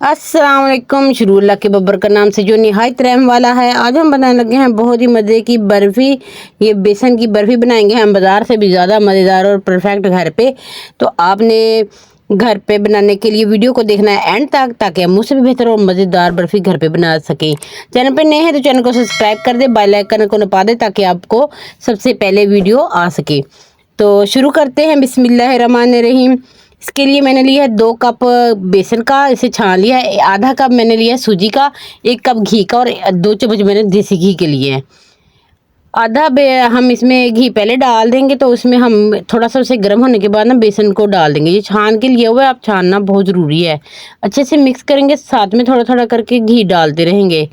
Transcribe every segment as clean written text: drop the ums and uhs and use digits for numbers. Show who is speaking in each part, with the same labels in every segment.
Speaker 1: अस्सलाम वालेकुम। शुरूल्लाह के बब्बर का नाम से जो निहायत रहम वाला है। आज हम बनाने लगे हैं बहुत ही मज़े की बर्फ़ी। ये बेसन की बर्फ़ी बनाएंगे हम बाज़ार से भी ज़्यादा मज़ेदार और परफेक्ट घर पे। तो आपने घर पे बनाने के लिए वीडियो को देखना है एंड तक, ताकि हम मुझसे भी बेहतर और मज़ेदार बर्फ़ी घर पे बना सकें। चैनल पे नए हैं तो चैनल को सब्सक्राइब कर दे, बेल आइकन को नपा दे ताकि आपको सबसे पहले वीडियो आ सके। तो शुरू करते हैं। बिस्मिल्लाहिर्रहमानिर्रहीम। इसके लिए मैंने लिया है 2 कप बेसन का, इसे छान लिया है। आधा कप मैंने लिया है सूजी का, 1 कप घी का और 2 चम्मच मैंने देसी घी के लिए है। हम इसमें घी पहले डाल देंगे, तो उसमें हम थोड़ा सा उसे गर्म होने के बाद ना बेसन को डाल देंगे। ये छान के लिए हुआ है, आप छानना बहुत ज़रूरी है। अच्छे से मिक्स करेंगे, साथ में थोड़ा थोड़ा करके घी डालते रहेंगे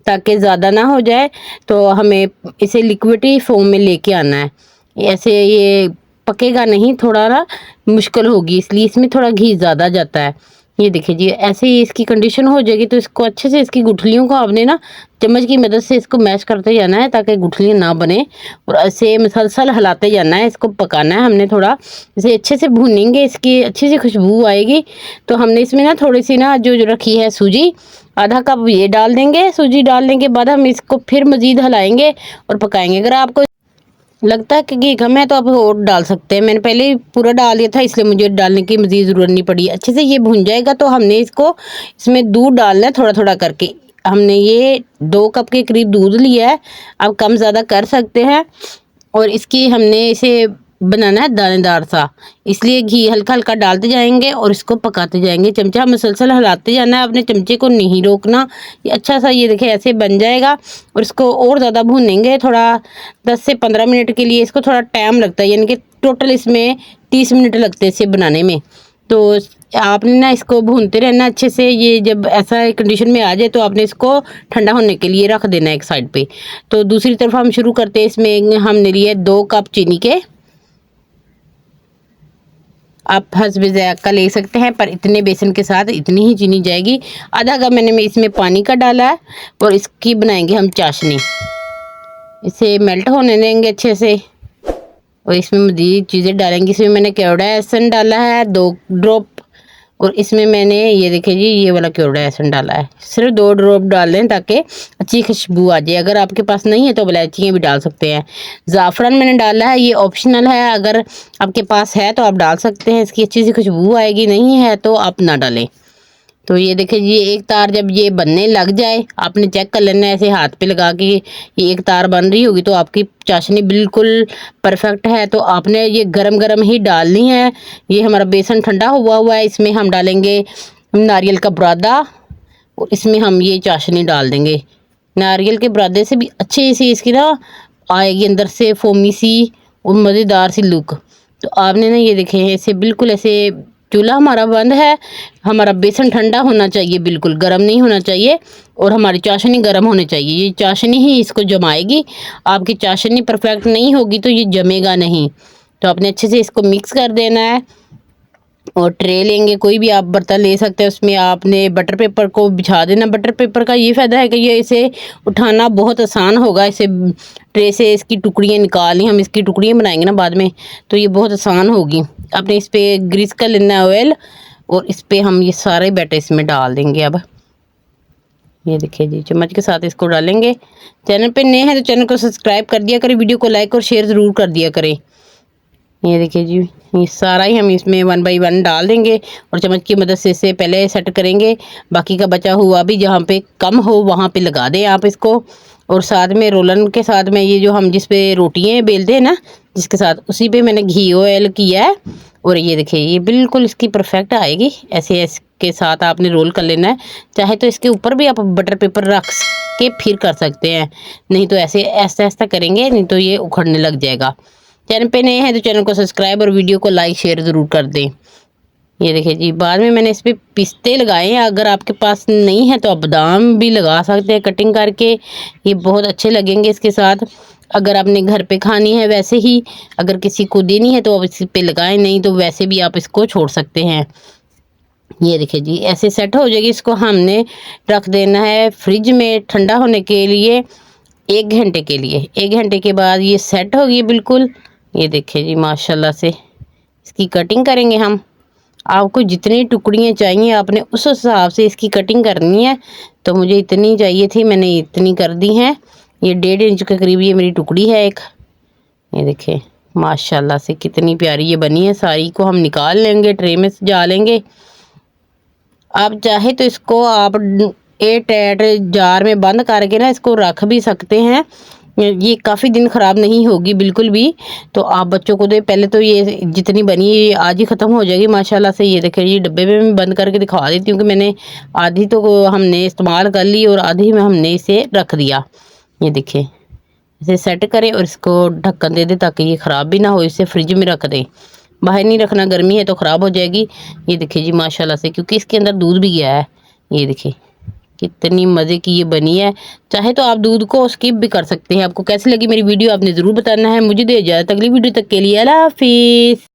Speaker 1: ताकि ज़्यादा ना हो जाए। तो हमें इसे लिक्विडी फॉर्म में लेके आना है। ऐसे ये पकेगा नहीं, थोड़ा ना मुश्किल होगी, इसलिए इसमें थोड़ा घी ज़्यादा जाता है। ये देखिए जी, ऐसे ही इसकी कंडीशन हो जाएगी। तो इसको अच्छे से, इसकी गुठलियों को आपने ना चम्मच की मदद से इसको मैश करते जाना है ताकि गुठलियाँ ना बने, और ऐसे मसलसल हिलाते जाना है। इसको पकाना है हमने, थोड़ा इसे अच्छे से भूनेंगे, इसकी अच्छी सी खुशबू आएगी। तो हमने इसमें ना थोड़ी सी ना जो रखी है सूजी, आधा कप ये डाल देंगे। सूजी डालने के बाद हम इसको फिर मज़ीद हिलाएंगे और पकाएंगे। अगर आपको लगता है कि घी कम है तो आप और डाल सकते हैं। मैंने पहले ही पूरा डाल दिया था, इसलिए मुझे डालने की मज़ीद ज़रूरत नहीं पड़ी। अच्छे से ये भुन जाएगा तो हमने इसमें दूध डालना है थोड़ा थोड़ा करके। हमने ये 2 कप के करीब दूध लिया है, आप कम ज़्यादा कर सकते हैं। और इसकी हमने इसे बनाना है दानेदार सा, इसलिए घी हल्का हल्का डालते जाएंगे और इसको पकाते जाएंगे। चमचा मुसलसल हिलाते जाना है, अपने चमचे को नहीं रोकना। ये अच्छा सा, ये देखिए ऐसे बन जाएगा। और इसको और ज़्यादा भूनेंगे, थोड़ा 10 से 15 मिनट के लिए। इसको थोड़ा टाइम लगता है, यानी कि टोटल इसमें 30 मिनट लगते हैं इसे बनाने में। तो आपने ना इसको भूनते रहना अच्छे से। ये जब ऐसा कंडीशन में आ जाए तो आपने इसको ठंडा होने के लिए रख देना एक साइड पे। तो दूसरी तरफ हम शुरू करते हैं। इसमें हमने लिए 2 कप चीनी के, आप हस्बे ज़ायक़ा ले सकते हैं, पर इतने बेसन के साथ इतनी ही चीनी जाएगी। आधा कप मैंने इसमें पानी का डाला है और इसकी बनाएंगे हम चाशनी। इसे मेल्ट होने देंगे अच्छे से और इसमें मज़ीद चीज़ें डालेंगे। इसमें मैंने केवड़ा एहसन डाला है 2 ड्रॉप, और इसमें मैंने ये देखिए जी, ये वाला केवड़ा एहसन डाला है। सिर्फ 2 ड्रॉप डाल दें ताकि अच्छी खुशबू आ जाए। अगर आपके पास नहीं है तो इलायचियाँ भी डाल सकते हैं। ज़ाफ़रान मैंने डाला है, ये ऑप्शनल है, अगर आपके पास है तो आप डाल सकते हैं, इसकी अच्छी सी खुशबू आएगी। नहीं है तो आप ना डालें। तो ये देखिए जी, एक तार जब ये बनने लग जाए, आपने चेक कर लेना है ऐसे हाथ पे लगा के। ये एक तार बन रही होगी तो आपकी चाशनी बिल्कुल परफेक्ट है। तो आपने ये गरम गरम ही डालनी है। ये हमारा बेसन ठंडा हुआ हुआ है, इसमें हम डालेंगे नारियल का बुरादा और इसमें हम ये चाशनी डाल देंगे। नारियल के बुरादे से भी अच्छी सी इसकी ना आएगी अंदर से फोमी सी और मज़ेदार सी लुक। तो आपने ना ये देखें, ऐसे बिल्कुल ऐसे, चूल्हा हमारा बंद है, हमारा बेसन ठंडा होना चाहिए, बिल्कुल गर्म नहीं होना चाहिए, और हमारी चाशनी गर्म होनी चाहिए। ये चाशनी ही इसको जमाएगी। आपकी चाशनी परफेक्ट नहीं होगी तो ये जमेगा नहीं। तो आपने अच्छे से इसको मिक्स कर देना है। और ट्रे लेंगे, कोई भी आप बर्तन ले सकते हैं, उसमें आपने बटर पेपर को बिछा देना। बटर पेपर का ये फ़ायदा है कि ये इसे उठाना बहुत आसान होगा। इसे ट्रे से इसकी टुकड़ियाँ निकालनी, हम इसकी टुकड़ियाँ बनाएंगे ना बाद में, तो ये बहुत आसान होगी। आपने इस पर ग्रीस कर लेना है ऑयल, और इस पर हम ये सारे बैटर इसमें डाल देंगे। अब ये देखिए जी, चम्मच के साथ इसको डालेंगे। चैनल पे नए हैं तो चैनल को सब्सक्राइब कर दिया करें, वीडियो को लाइक और शेयर ज़रूर कर दिया करें। ये देखिए जी, ये सारा ही हम इसमें 1 बाई 1 डाल देंगे और चम्मच की मदद से इसे पहले सेट करेंगे। बाकी का बचा हुआ भी जहाँ पे कम हो वहाँ पे लगा दें आप इसको। और साथ में रोलन के साथ में ये जो हम जिस पे रोटियाँ बेलते हैं ना, जिसके साथ, उसी पे मैंने घी ऑयल किया है। और ये देखिए, ये बिल्कुल इसकी परफेक्ट आएगी। ऐसे इसके साथ आपने रोल कर लेना है। चाहे तो इसके ऊपर भी आप बटर पेपर रख के फिर कर सकते हैं, नहीं तो ऐसे ऐसा ऐसा करेंगे, नहीं तो ये उखड़ने लग जाएगा। चैनल पे नए हैं तो चैनल को सब्सक्राइब और वीडियो को लाइक शेयर ज़रूर कर दें। ये देखिए जी, बाद में मैंने इस पर पिस्ते लगाए हैं। अगर आपके पास नहीं है तो आप बादाम भी लगा सकते हैं कटिंग करके, ये बहुत अच्छे लगेंगे इसके साथ। अगर आपने घर पे खानी है वैसे ही, अगर किसी को देनी है तो आप इस पे लगाएं, नहीं तो वैसे भी आप इसको छोड़ सकते हैं। ये देखिए जी, ऐसे सेट हो जाएगी। इसको हमने रख देना है फ्रिज में ठंडा होने के लिए 1 घंटे के लिए। 1 घंटे के बाद ये सेट होगी बिल्कुल। ये देखिए जी, माशाल्लाह से इसकी कटिंग करेंगे हम। आपको जितनी टुकड़ियाँ चाहिए आपने उस हिसाब से इसकी कटिंग करनी है। तो मुझे इतनी चाहिए थी, मैंने इतनी कर दी हैं। ये 1.5 इंच के करीब ये मेरी टुकड़ी है एक। ये देखिए माशाल्लाह से कितनी प्यारी ये बनी है। सारी को हम निकाल लेंगे, ट्रे में सजा लेंगे। आप चाहे तो इसको आप एयर टाइट जार में बंद करके ना इसको रख भी सकते हैं। ये काफ़ी दिन ख़राब नहीं होगी बिल्कुल भी। तो आप बच्चों को दे, पहले तो ये जितनी बनी है ये आज ही ख़त्म हो जाएगी माशाल्लाह से। ये देखिए ये डब्बे में मैं बंद करके दिखा देती हूँ कि मैंने आधी तो हमने इस्तेमाल कर ली और आधी में हमने इसे रख दिया। ये देखिए इसे सेट करें और इसको ढक्कन दे दें ताकि ये ख़राब भी ना हो। इसे फ्रिज में रख दें, बाहर नहीं रखना, गर्मी है तो ख़राब हो जाएगी। ये देखिए जी माशाल्लाह से, क्योंकि इसके अंदर दूध भी गया है। ये देखिए कितनी मज़े की ये बनी है। चाहे तो आप दूध को स्किप भी कर सकते हैं। आपको कैसी लगी मेरी वीडियो आपने ज़रूर बताना है। मुझे दे इजाज़त, अगली वीडियो तक के लिए अल्लाह हाफिज़।